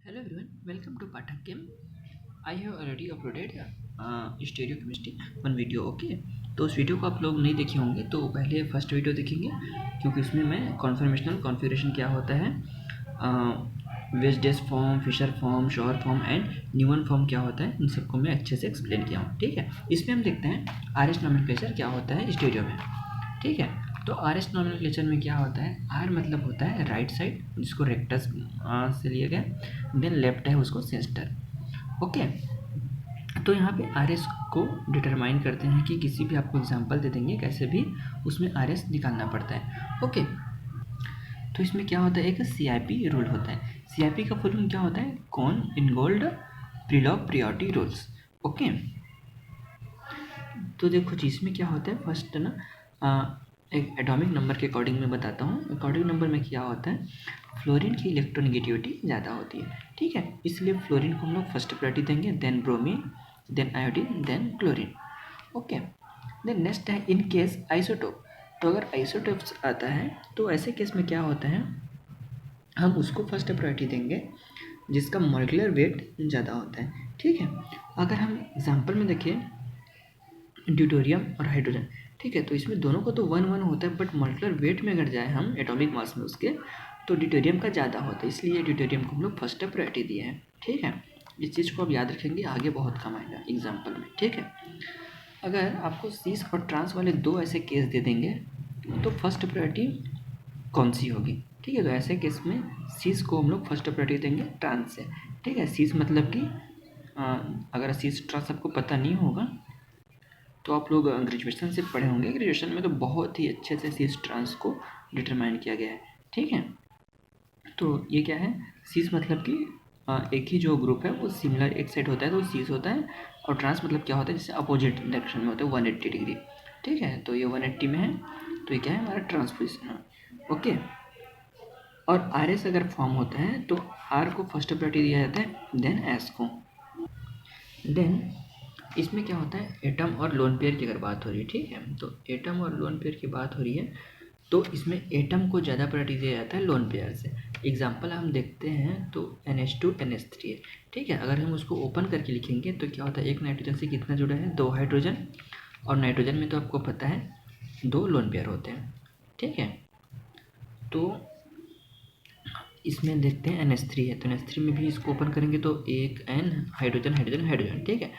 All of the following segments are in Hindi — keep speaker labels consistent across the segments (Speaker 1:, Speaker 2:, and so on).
Speaker 1: Hello everyone, welcome to Pathak Game. I have already uploaded stereochemistry one video. Okay, तो उस वीडियो को आप लोग नहीं देखे होंगे तो पहले फर्स्ट वीडियो देखेंगे, क्योंकि उसमें मैं कॉन्फर्मेशनल कॉन्फ़िगरेशन क्या होता है, wedge dash form, Fischer form, sawhorse form and Newman form क्या होता है, इन सबको मैं अच्छे से एक्सप्लेन किया हूँ। ठीक है, इसमें हम देखते हैं आर एस नॉमेनक्लेचर क्या होता है स्टेरियो में। ठीक है, तो आर एस नॉमेनक्लेचर में क्या होता है, आर मतलब होता है राइट साइड जिसको रेक्टस से लिया गया, देन लेफ्ट है उसको सेंटर। ओके, तो यहाँ पे आर एस को डिटरमाइन करते हैं कि किसी भी आपको एग्जांपल दे देंगे कैसे भी उसमें आर एस निकालना पड़ता है। ओके, तो इसमें क्या होता है, एक सी आई पी रूल होता है। सी आई पी का फुल फॉर्म क्या होता है, कॉन इनगोल्ड प्रीलॉग प्रियोरिटी रूल्स। ओके, तो देखो जी इसमें क्या होता है, फर्स्ट ना एक एटॉमिक नंबर के अकॉर्डिंग मैं बताता हूँ। एटॉमिक नंबर में क्या होता है, फ्लोरीन की इलेक्ट्रोनेगेटिविटी ज़्यादा होती है। ठीक है, इसलिए फ्लोरीन को हम लोग फर्स्ट प्रायोरिटी देंगे, then bromine, then iodine, then chlorine. Okay, then next है इन केस आइसोटोप। तो अगर आइसोटोप्स आता है तो ऐसे केस में क्या होता है, हम उसको फर्स्ट प्रायोरिटी देंगे जिसका मॉलिक्यूलर वेट ज़्यादा होता है। ठीक है, अगर हम एग्जाम्पल में देखिए ड्यूटेरियम और हाइड्रोजन, ठीक है, तो इसमें दोनों को तो 1-1 होता है, बट मॉलिक्यूलर वेट में अगर जाए हम एटॉमिक मास में उसके, तो ड्यूटेरियम का ज़्यादा होता है, इसलिए ड्यूटेरियम को हम लोग फर्स्ट प्रायोरिटी दिए हैं। ठीक है, इस चीज़ को आप याद रखेंगे, आगे बहुत काम आएगा एग्जाम्पल में। ठीक है, अगर आपको सीस और ट्रांस वाले दो ऐसे केस दे देंगे तो फर्स्ट प्रायोरिटी कौन सी होगी। ठीक है, तो ऐसे केस में सीस को हम लोग फर्स्ट प्रायोरिटी देंगे ट्रांस से। ठीक है, सीस मतलब कि अगर सीस ट्रांस आपको पता नहीं होगा तो आप लोग ग्रेजुएशन से पढ़े होंगे, ग्रेजुएशन में तो बहुत ही अच्छे से सीस ट्रांस को डिटरमाइन किया गया है। ठीक है, तो ये क्या है, सीस मतलब कि एक ही जो ग्रुप है वो सिमिलर एक सेट होता है तो सीस होता है, और ट्रांस मतलब क्या होता है, जैसे अपोजिट डायरेक्शन में होता है 180 डिग्री। ठीक है, तो ये 180 में है तो ये क्या है, हमारा ट्रांसपोजिशन है। ओके, और आर एस अगर फॉर्म होता है तो आर को फर्स्ट प्रायोरिटी दिया जाता है, देन एस को। देन इसमें क्या होता है, एटम और लोन पेयर की अगर बात हो रही है, ठीक है, तो एटम और लोन पेयर की बात हो रही है तो इसमें एटम को ज़्यादा प्रायोरिटी दिया जाता है लोन पेयर से। एग्जांपल हम देखते हैं तो NH2 NH3 है। ठीक है, अगर हम उसको ओपन करके लिखेंगे तो क्या होता है, एक नाइट्रोजन से कितना जुड़ा है, 2 हाइड्रोजन, और नाइट्रोजन में तो आपको पता है 2 लोन पेयर होते हैं। ठीक है, तो इसमें देखते हैं NH3 है, तो NH3 में भी इसको ओपन करेंगे तो एक N हाइड्रोजन हाइड्रोजन हाइड्रोजन। ठीक है,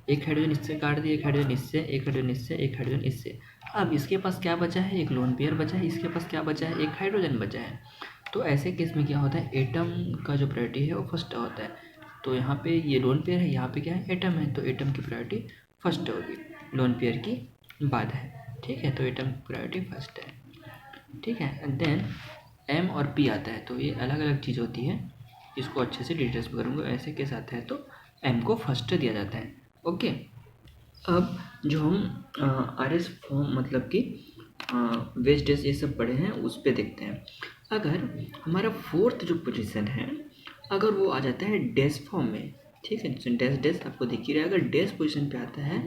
Speaker 1: एक हाइड्रोजन इससे काट दिया, एक हाइड्रोजन इससे, एक हाइड्रोजन इससे, एक हाइड्रोजन इससे। अब इसके पास क्या बचा है, एक लोन पेयर बचा है, इसके पास क्या बचा है, एक हाइड्रोजन बचा है। तो ऐसे केस में क्या होता है, एटम का जो प्रायोरिटी है वो फर्स्ट होता है। तो यहाँ पे ये लोन पेयर है, यहाँ पे क्या है, एटम है, तो एटम की प्रायोरिटी फर्स्ट होगी, लोन पेयर की बाद है। ठीक है, तो एटम की प्रायोरिटी फर्स्ट है। ठीक है, एंड देन एम और पी आता है, तो ये अलग अलग चीज़ होती है, इसको अच्छे से डिटेल्स में करूँगा। ऐसे केस आता है तो एम को फर्स्ट दिया जाता है। ओके, अब जो हम आर एस फॉर्म मतलब कि वेज डेस ये सब पढ़े हैं उस पर देखते हैं। अगर हमारा फोर्थ जो पोजीशन है अगर वो आ जाता है डेस फॉर्म में, ठीक है, तो डेस डेस आपको दिख ही रहा है, अगर डेस पोजीशन पे आता है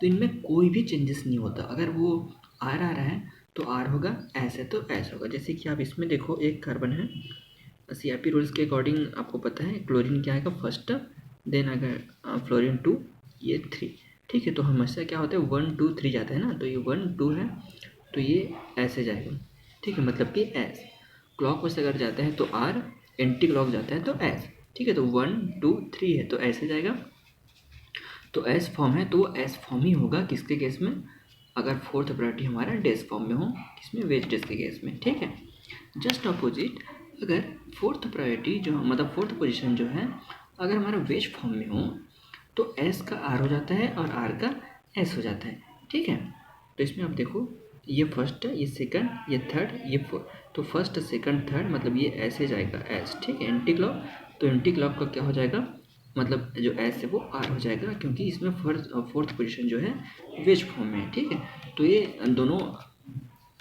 Speaker 1: तो इनमें कोई भी चेंजेस नहीं होता। अगर वो आर आ रहा है तो आर होगा, ऐसे तो ऐसा होगा। जैसे कि आप इसमें देखो एक कार्बन है, सी आई पी रूल्स के अकॉर्डिंग आपको पता है क्लोरीन क्या आएगा फर्स्ट, देन अगर फ्लोरीन 2, ये 3। ठीक है, तो हमेशा क्या होता है 1 2 3 जाता है ना, तो ये 1 2 है तो ये ऐसे जाएगा। ठीक है, मतलब कि एस क्लॉक से अगर जाता है तो आर, एंटी क्लॉक जाता है तो एस। ठीक है, तो 1 2 3 है तो ऐसे जाएगा, तो एस फॉर्म है तो वो एस फॉर्म ही होगा किसके केस में, अगर फोर्थ प्रायोरिटी हमारा डेस फॉर्म में हो, किसमें, वेज डेस के केस में। ठीक है, जस्ट अपोजिट अगर फोर्थ प्रायोरिटी जो मतलब फोर्थ पोजीशन जो है अगर हमारा वेज फॉर्म में हो तो एस का आर हो जाता है और आर का एस हो जाता है। ठीक है, तो इसमें आप देखो ये फर्स्ट है, ये सेकंड, ये थर्ड, ये फोर्थ, तो फर्स्ट सेकंड थर्ड मतलब ये ऐसे जाएगा एस। ठीक है, एंटी क्लॉक, तो एंटी क्लॉक का क्या हो जाएगा, मतलब जो एस है वो आर हो जाएगा, क्योंकि इसमें फोर्थ पोजीशन जो है वेज फॉर्म में है। ठीक है, तो ये दोनों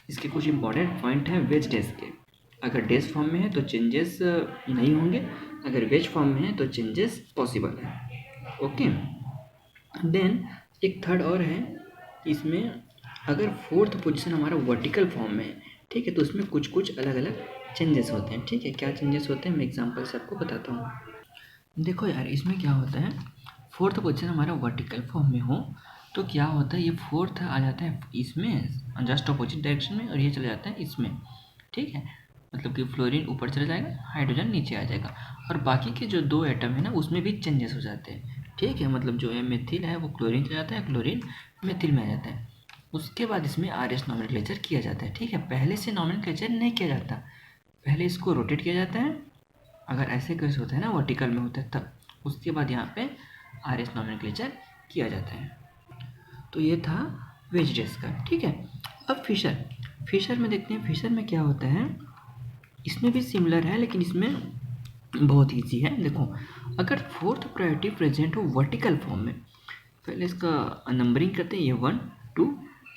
Speaker 1: इसके कुछ इंपॉर्टेंट पॉइंट हैं वेज डेस के। अगर डेस फॉर्म में है तो चेंजेस नहीं होंगे, अगर वेज फॉर्म में है तो चेंजेस पॉसिबल है। ओके, देन एक थर्ड और है, इसमें अगर फोर्थ पोजीशन हमारा वर्टिकल फॉर्म में है, ठीक है, तो उसमें कुछ कुछ अलग अलग चेंजेस होते हैं। ठीक है, क्या चेंजेस होते हैं मैं एग्जांपल से आपको बताता हूँ। देखो यार, इसमें क्या होता है, फोर्थ पोजीशन हमारा वर्टिकल फॉर्म में हो तो क्या होता है, ये फोर्थ आ जाता है इसमें जस्ट अपोजिट डायरेक्शन में, और ये चले जाता है इसमें, ठीक है। मतलब कि फ्लोरीन ऊपर चला जाएगा, हाइड्रोजन नीचे आ जाएगा, और बाकी के जो दो एटम है ना उसमें भी चेंजेस हो जाते हैं, ठीक है। मतलब जो है मेथिल है वो क्लोरीन चला जाता है, क्लोरीन मेथिल में आ जाता है। उसके बाद इसमें RH नॉमेनक्लेचर किया जाता है, ठीक है। पहले से नॉमेनक्लेचर नहीं किया जाता, पहले इसको रोटेट किया जाता है, अगर ऐसे केस होता है ना वर्टिकल में होता है तब, उसके बाद यहाँ पे RH नॉमेनक्लेचर किया जाता है। तो ये था वेज ड्रेस का, ठीक है। अब फिशर में देखते हैं, फिशर में क्या होता है, इसमें भी सिमिलर है लेकिन इसमें बहुत ईजी है। देखो, अगर फोर्थ प्रायोरिटी प्रेजेंट हो वर्टिकल फॉर्म में, पहले इसका नंबरिंग करते हैं, ये 1 2,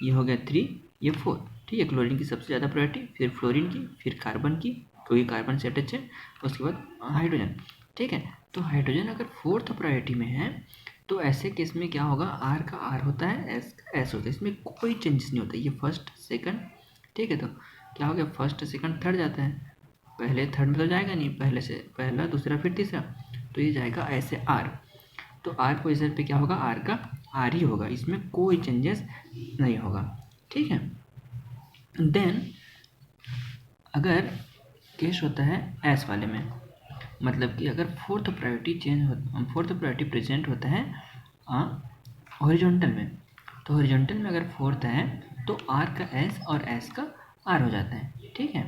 Speaker 1: ये हो गया 3, ये 4, ठीक है। क्लोरीन की सबसे ज़्यादा प्रायोरिटी, फिर फ्लोरीन की, फिर कार्बन की, क्योंकि कार्बन से अटैच है, उसके बाद हाइड्रोजन, ठीक है। तो हाइड्रोजन अगर फोर्थ प्रायोरिटी में है तो ऐसे केस में क्या होगा, आर का आर होता है, एस का एस होता है, इसमें कोई चेंजेस नहीं होता। ये फर्स्ट सेकंड, ठीक है। तो क्या हो गया, फर्स्ट सेकंड थर्ड जाता है, पहले थर्ड में तो जाएगा नहीं, पहले से पहला दूसरा फिर तीसरा, तो ये जाएगा ऐसे आर। तो आर पोजीशन पे क्या होगा, आर का आर ही होगा, इसमें कोई चेंजेस नहीं होगा, ठीक है। देन अगर केस होता है एस वाले में, मतलब कि अगर फोर्थ प्रायोरिटी प्रेजेंट होता है हॉरिजॉन्टल में, तो हॉरिजॉन्टल में अगर फोर्थ है तो आर का एस और एस का आर हो जाता है, ठीक है।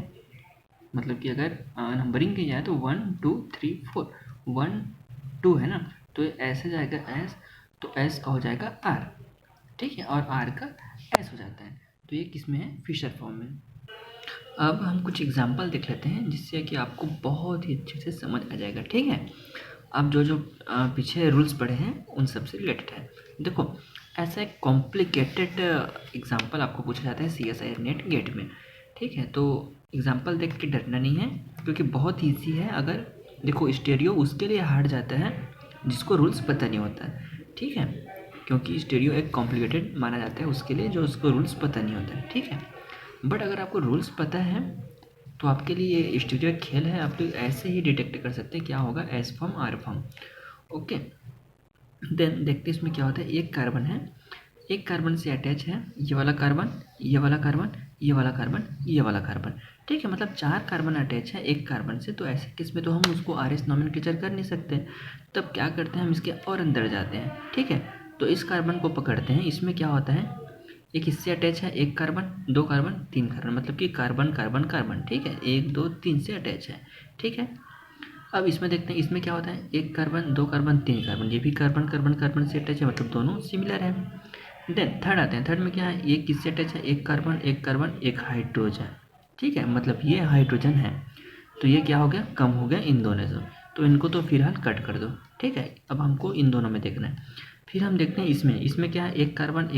Speaker 1: मतलब कि अगर नंबरिंग की जाए तो 1 2 3 4, 1 2 है ना, तो ऐसे जाएगा एस, तो एस का हो जाएगा आर, ठीक है, और आर का एस हो जाता है। तो ये किस में है, फिशर फॉर्म में। अब हम कुछ एग्जांपल देख लेते हैं जिससे कि आपको बहुत ही अच्छे से समझ आ जाएगा, ठीक है। अब जो जो पीछे रूल्स पढ़े हैं उन सब से रिलेटेड है। देखो, ऐसा एक कॉम्प्लिकेटेड एग्जांपल आपको पूछा जाता है CSIR नेट गेट में, ठीक है। तो एग्जांपल देख के डरना नहीं है, क्योंकि बहुत ईजी है। अगर देखो, स्टेरियो उसके लिए हार्ड जाता है जिसको रूल्स पता नहीं होता है, ठीक है, क्योंकि स्टेरियो एक कॉम्प्लिकेटेड माना जाता है उसके लिए जो उसको रूल्स पता नहीं होता है, ठीक है। बट अगर आपको रूल्स पता है तो आपके लिए ये स्टेरियो एक खेल है, आप लोग ऐसे ही डिटेक्ट कर सकते हैं क्या होगा, S form R form, okay. देन देखते हैं इसमें क्या होता है, एक कार्बन है, एक कार्बन से अटैच है ये वाला कार्बन, ये वाला कार्बन, ये वाला कार्बन, ये वाला कार्बन, ठीक है। मतलब 4 कार्बन अटैच है एक कार्बन से, तो ऐसे केस में तो हम उसको RH नॉमेनक्लेचर कर नहीं सकते। तब क्या करते हैं, हम इसके और अंदर जाते हैं, ठीक है। तो इस कार्बन को पकड़ते हैं, इसमें क्या होता है, एक इससे अटैच है, एक कार्बन, 2 कार्बन, 3 कार्बन, मतलब कि कार्बन कार्बन कार्बन, ठीक है, 1 2 3 से अटैच है, ठीक है। अब इसमें देखते हैं इसमें क्या होता है, एक कार्बन, 2 कार्बन, 3 कार्बन, ये भी कार्बन कार्बन कार्बन से अटैच है, मतलब दोनों सिमिलर है। देन थर्ड आते हैं, थर्ड में क्या है, ये किससे अटैच है, एक कार्बन एक हाइड्रोजन, ठीक है, मतलब ये हाइड्रोजन है, तो ये क्या हो गया, कम हो गया इन दोनों से, तो इनको तो फिलहाल कट कर दो, ठीक है। अब हमको इन दोनों में देखना है। फिर हम देखते हैं इसमें क्या है, एक कार्बन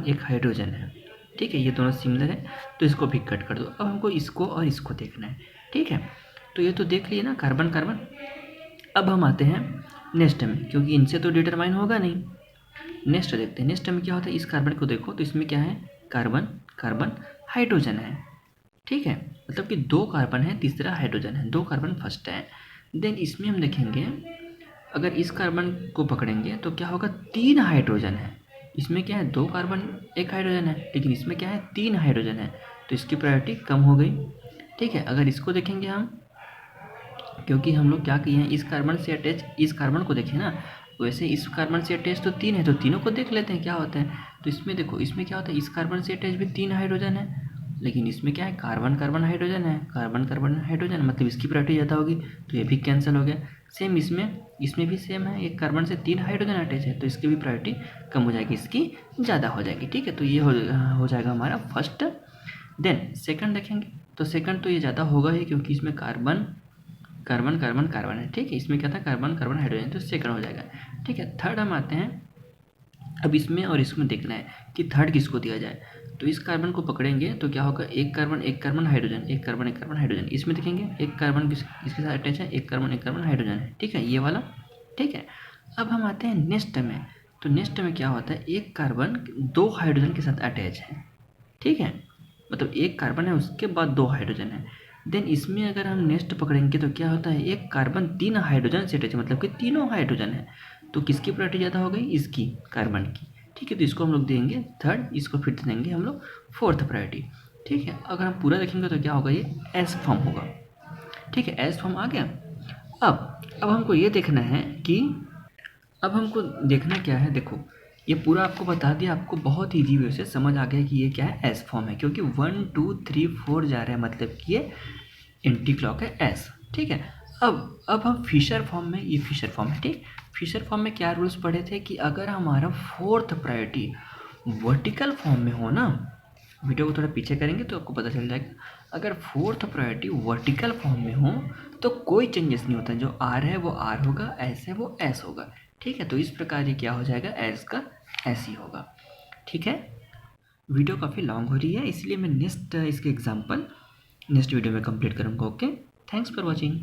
Speaker 1: एक हाइड्रोजन है, ठीक है, ये दोनों सिमिलर है, तो इसको भी कट कर दो। अब हमको इसको और इसको देखना है, ठीक है। तो ये तो देख लिए ना, कार्बन कार्बन। अब हम आते हैं नेक्स्ट में, क्योंकि इनसे तो डिटरमाइन होगा नहीं। नेक्स्ट देखते हैं, नेक्स्ट में क्या होता है, इस कार्बन को देखो तो इसमें क्या है, कार्बन कार्बन हाइड्रोजन है, ठीक है। मतलब कि 2 कार्बन है, तीसरा हाइड्रोजन है, 2 कार्बन फर्स्ट है। देन इसमें हम देखेंगे, अगर इस कार्बन को पकड़ेंगे तो क्या होगा, 3 हाइड्रोजन है। इसमें क्या है, 2 कार्बन एक हाइड्रोजन है, लेकिन इसमें क्या है, 3 हाइड्रोजन है, तो इसकी प्रायोरिटी कम हो गई, ठीक है। अगर इसको देखेंगे हम, क्योंकि हम लोग क्या किए हैं, इस कार्बन से अटैच इस कार्बन को देखें ना, वैसे इस कार्बन से अटैच तो 3 है, तो तीनों को देख लेते हैं क्या होता है। तो इसमें देखो, इसमें क्या होता है, इस कार्बन से अटैच भी 3 हाइड्रोजन है, लेकिन इसमें क्या है, कार्बन कार्बन हाइड्रोजन है, कार्बन कार्बन हाइड्रोजन, मतलब इसकी प्रायोरिटी ज़्यादा होगी, तो ये भी कैंसिल हो गया। सेम इसमें भी सेम है, एक कार्बन से 3 हाइड्रोजन अटैच है, तो इसकी भी प्रायोरिटी कम हो जाएगी, इसकी ज़्यादा हो जाएगी, ठीक है। तो ये हो जाएगा हमारा फर्स्ट। देन सेकंड देखेंगे, तो सेकंड तो ये ज़्यादा होगा ही, क्योंकि इसमें कार्बन कार्बन कार्बन कार्बन है, ठीक है। इसमें क्या था, कार्बन कार्बन हाइड्रोजन, तो सेकंड हो जाएगा, ठीक है। थर्ड हम आते हैं, अब इसमें और इसमें देखना है कि थर्ड किसको दिया जाए। तो इस कार्बन को पकड़ेंगे तो क्या होगा, एक कार्बन हाइड्रोजन, एक कार्बन हाइड्रोजन। इसमें देखेंगे एक कार्बन किसके साथ अटैच है, एक कार्बन हाइड्रोजन है, ठीक है, ये वाला, ठीक है। अब हम आते हैं नेक्स्ट में, तो नेक्स्ट में क्या होता है, एक कार्बन 2 हाइड्रोजन के साथ अटैच है, ठीक है, मतलब एक कार्बन है उसके बाद 2 हाइड्रोजन है। देन इसमें अगर हम नेक्स्ट पकड़ेंगे तो क्या होता है, एक कार्बन 3 हाइड्रोजन से अटैच है, मतलब कि तीनों हाइड्रोजन है, तो किसकी प्रायोरिटी ज़्यादा हो गई, इसकी, कार्बन की। ठीक है, तो इसको हम लोग देंगे थर्ड, इसको फिर देंगे हम लोग फोर्थ प्रायोरिटी। ठीक है, अगर हम पूरा देखेंगे तो क्या होगा, ये एस फॉर्म होगा। ठीक है, एस फॉर्म आ गया। अब हमको ये देखना है कि अब हमको देखना क्या है, देखो ये पूरा आपको बता दिया, आपको बहुत ईजी वे से समझ आ गया कि ये क्या है, एस फॉर्म है, क्योंकि 1 2 3 4 जा रहा है, मतलब कि ये एंटी क्लॉक है एस। ठीक है, अब हम फिशर फॉर्म में, ये फिशर फॉर्म है। ठीक, फिशर फॉर्म में क्या रूल्स पढ़े थे कि अगर हमारा फोर्थ प्रायोरिटी वर्टिकल फॉर्म में हो ना, वीडियो को थोड़ा पीछे करेंगे तो आपको पता चल जाएगा, अगर फोर्थ प्रायोरिटी वर्टिकल फॉर्म में हो तो कोई चेंजेस नहीं होता, जो आर है वो आर होगा, एस है वो एस होगा। ठीक है, तो इस प्रकार ये क्या हो जाएगा, एस का एस ही होगा। ठीक है, वीडियो काफ़ी लॉन्ग हो रही है, इसलिए मैं नेक्स्ट इसके एग्जाम्पल नेक्स्ट वीडियो में कंप्लीट करूँगा। Okay, thanks for watching.